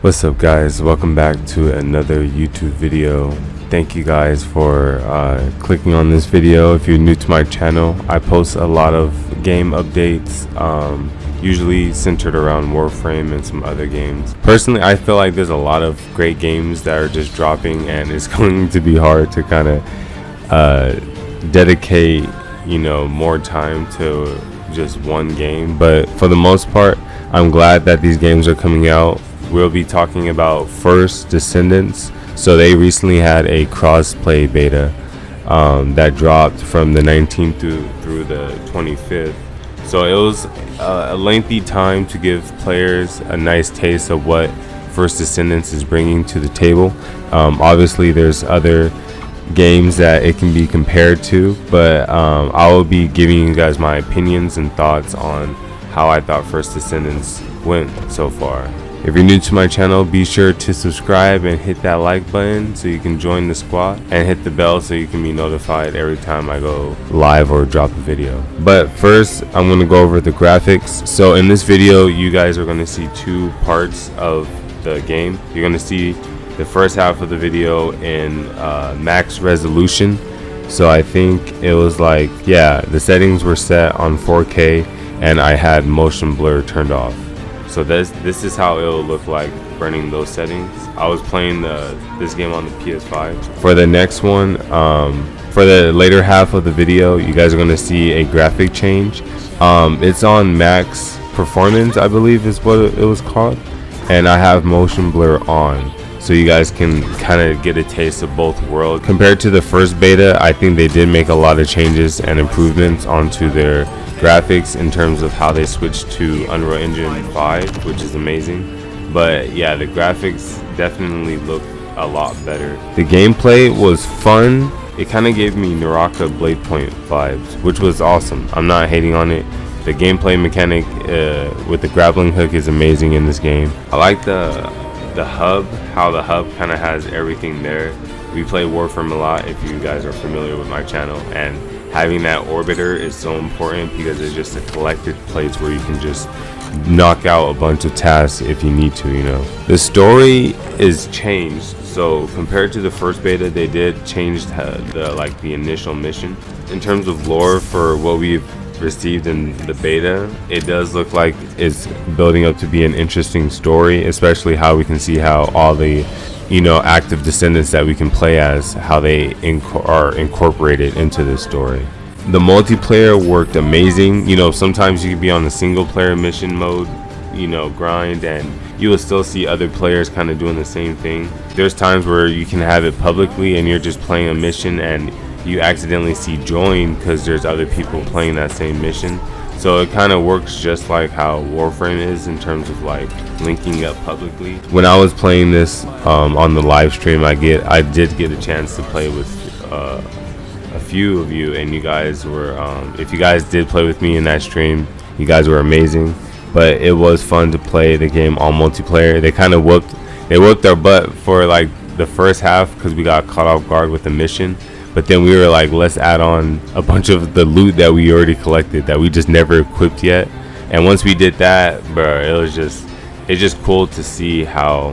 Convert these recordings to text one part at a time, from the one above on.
What's up, guys? Welcome back to another YouTube video. Thank you guys for clicking on this video. If you're new to my channel, I post a lot of game updates, usually centered around Warframe and some other games. Personally, I feel like there's a lot of great games that are just dropping, and it's going to be hard to kind of dedicate more time to just one game. But for the most part, I'm glad that these games are coming out. We'll be talking about first Descendants. So they recently had a cross-play beta that dropped from the 19th through the 25th. So it was a lengthy time to give players a nice taste of what first Descendants is bringing to the table. Obviously there's other games that it can be compared to, but I will be giving you guys my opinions and thoughts on how I thought first Descendants went so far. If you're new to my channel, be sure to subscribe and hit that like button so you can join the squad, and hit the bell so you can be notified every time I go live or drop a video. But first, I'm going to go over the graphics. So in this video, you guys are going to see two parts of the game. You're going to see the first half of the video in max resolution. So I think it was like, yeah, the settings were set on 4K and I had motion blur turned off. So this is how it will look like running those settings. I was playing this game on the PS5. For the next one, for the later half of the video, you guys are going to see a graphic change. It's on max performance, I believe is what it was called, and I have motion blur on, so you guys can kind of get a taste of both worlds. Compared to the first beta, I think they did make a lot of changes and improvements onto their graphics in terms of how they switched to Unreal Engine 5, which is amazing. But yeah, the graphics definitely look a lot better. The gameplay was fun. It kind of gave me Naraka Blade Point vibes, which was awesome. I'm not hating on it. The gameplay mechanic with the grappling hook is amazing in this game. I like the hub, how the hub kind of has everything there. We play Warframe a lot, if you guys are familiar with my channel, and having that orbiter is so important because it's just a collected place where you can just knock out a bunch of tasks if you need to. The story is changed, so compared to the first beta, they did change the initial mission. In terms of lore, for what we've received in the beta, it does look like it's building up to be an interesting story, especially how we can see how all the active descendants that we can play as, how they are incorporated into this story. The multiplayer worked amazing. Sometimes you can be on the single player mission mode, grind, and you will still see other players kind of doing the same thing. There's times where you can have it publicly and you're just playing a mission and you accidentally see join because there's other people playing that same mission. So it kind of works just like how Warframe is in terms of like linking up publicly. When I was playing this on the live stream, I did get a chance to play with a few of you, and you guys were if you guys did play with me in that stream, you guys were amazing. But it was fun to play the game all multiplayer. They kind of whooped our butt for like the first half because we got caught off guard with the mission. But then we were like, let's add on a bunch of the loot that we already collected that we just never equipped yet. And once we did that, bro, it's just cool to see how,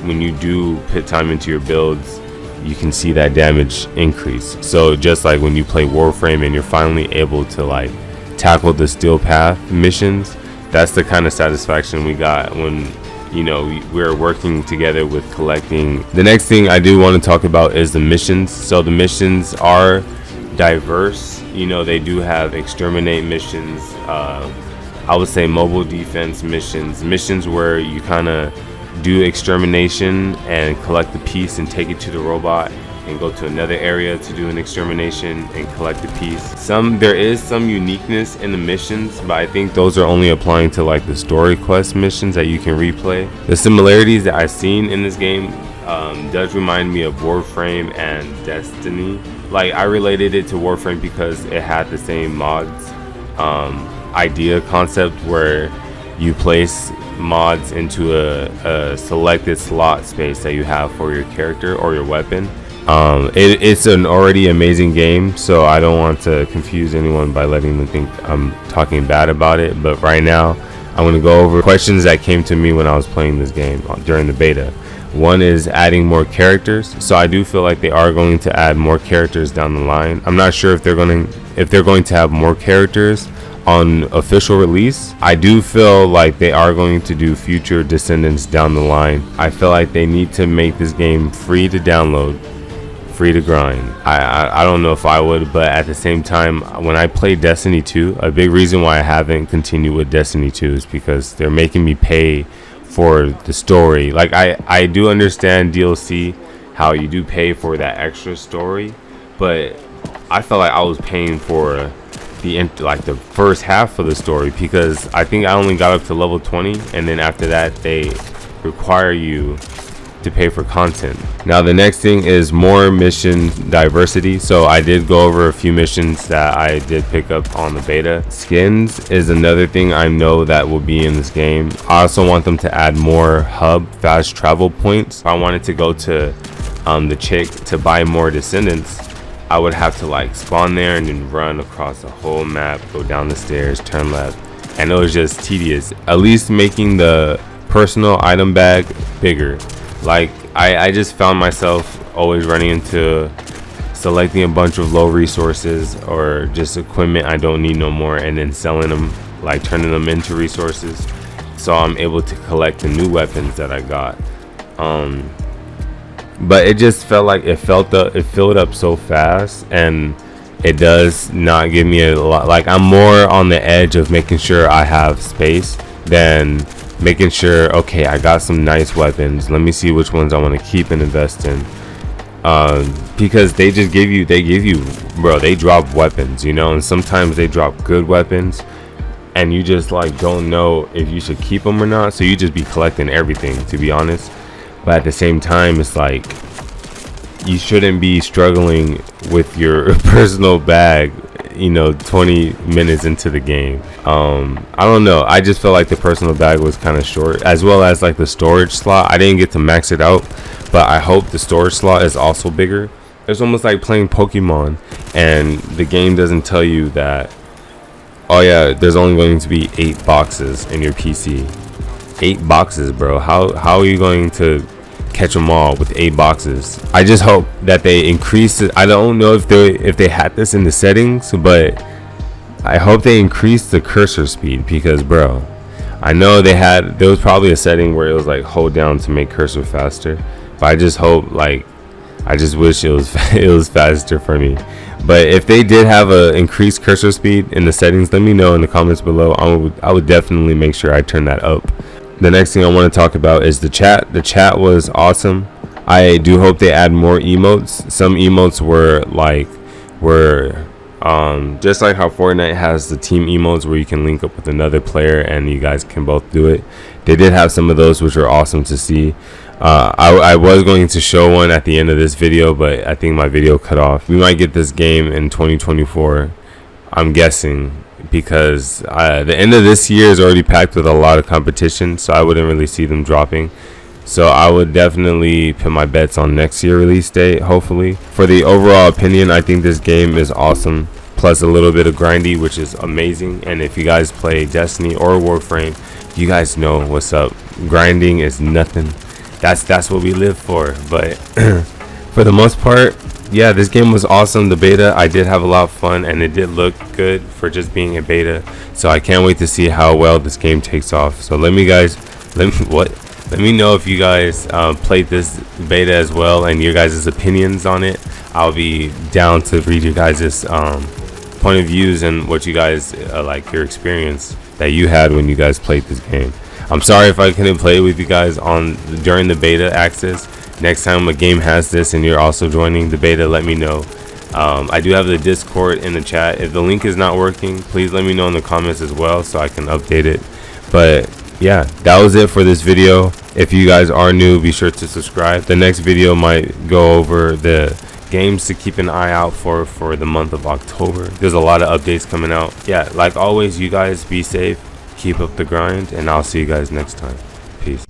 when you do put time into your builds, you can see that damage increase. So just like when you play Warframe and you're finally able to like tackle the Steel Path missions, that's the kind of satisfaction we got when we're working together with collecting. The next thing I do want to talk about is the missions. So the missions are diverse. They do have exterminate missions, I would say mobile defense missions where you kind of do extermination and collect the piece and take it to the robot and go to another area to do an extermination and collect the piece. There is some uniqueness in the missions, but I think those are only applying to like the story quest missions that you can replay. The similarities that I've seen in this game does remind me of Warframe and Destiny. Like, I related it to Warframe because it had the same mods idea concept where you place mods into a selected slot space that you have for your character or your weapon. It's an already amazing game, so I don't want to confuse anyone by letting them think I'm talking bad about it. But right now, I'm going to go over questions that came to me when I was playing this game during the beta. One is adding more characters. So I do feel like they are going to add more characters down the line. I'm not sure if they're going to have more characters on official release. I do feel like they are going to do future Descendants down the line. I feel like they need to make this game free to download, free to grind. I don't know if I would, but at the same time, when I played Destiny 2, a big reason why I haven't continued with Destiny 2 is because they're making me pay for the story. Like I do understand DLC, how you do pay for that extra story, but I felt like I was paying for the first half of the story, because I think I only got up to level 20, and then after that they require you to pay for content. Now the next thing is more mission diversity. So I did go over a few missions that I did pick up on the beta. Skins is another thing I know that will be in this game. I also want them to add more hub fast travel points. If I wanted to go to the chick to buy more Descendants, I would have to like spawn there and then run across the whole map, go down the stairs, turn left, and it was just tedious. At least making the personal item bag bigger. Like I just found myself always running into selecting a bunch of low resources or just equipment I don't need no more, and then selling them, like turning them into resources, so I'm able to collect the new weapons that I got. But it just felt like it filled up so fast, and it does not give me a lot. Like I'm more on the edge of making sure I have space than making sure, okay, I got some nice weapons, let me see which ones I want to keep and invest in. Because they give you, bro, they drop weapons, you know, and sometimes they drop good weapons and you just like don't know if you should keep them or not, so you just be collecting everything, to be honest. But at the same time, it's like you shouldn't be struggling with your personal bag, you know, 20 minutes into the game. I don't know, I just felt like the personal bag was kind of short, as well as like the storage slot. I didn't get to max it out, but I hope the storage slot is also bigger. It's almost like playing Pokemon and the game doesn't tell you that, oh yeah, there's only going to be 8 boxes in your PC. 8 boxes, bro. How are you going to catch them all with 8 boxes? I just hope that they increase it. I don't know if they had this in the settings, but I hope they increase the cursor speed, because bro, I know there was probably a setting where it was like hold down to make cursor faster, but I just hope, like, I just wish it was faster for me. But if they did have a increased cursor speed in the settings, let me know in the comments below. I would definitely make sure I turn that up. The next thing I want to talk about is the chat. The chat was awesome. I do hope they add more emotes. Some emotes were just like how Fortnite has the team emotes where you can link up with another player and you guys can both do it. They did have some of those, which are awesome to see. I was going to show one at the end of this video, but I think my video cut off. We might get this game in 2024, I'm guessing, because the end of this year is already packed with a lot of competition, so I wouldn't really see them dropping. So I would definitely put my bets on next year release date, hopefully. For the overall opinion, I think this game is awesome, plus a little bit of grindy, which is amazing. And if you guys play Destiny or Warframe, you guys know what's up. Grinding is nothing. That's what we live for. But for the most part, yeah, this game was awesome. The beta, I did have a lot of fun, and it did look good for just being a beta. So I can't wait to see how well this game takes off. So let me know if you guys played this beta as well, and your guys' opinions on it. I'll be down to read your guys' point of views and what you guys like, your experience that you had when you guys played this game. I'm sorry if I couldn't play with you guys during the beta access. Next time a game has this and you're also joining the beta, let me know. I do have the Discord in the chat. If the link is not working, please let me know in the comments as well so I can update it. But yeah, that was it for this video. If you guys are new, be sure to subscribe. The next video might go over the games to keep an eye out for the month of October. There's a lot of updates coming out. Yeah, like always, you guys be safe, keep up the grind, and I'll see you guys next time. Peace.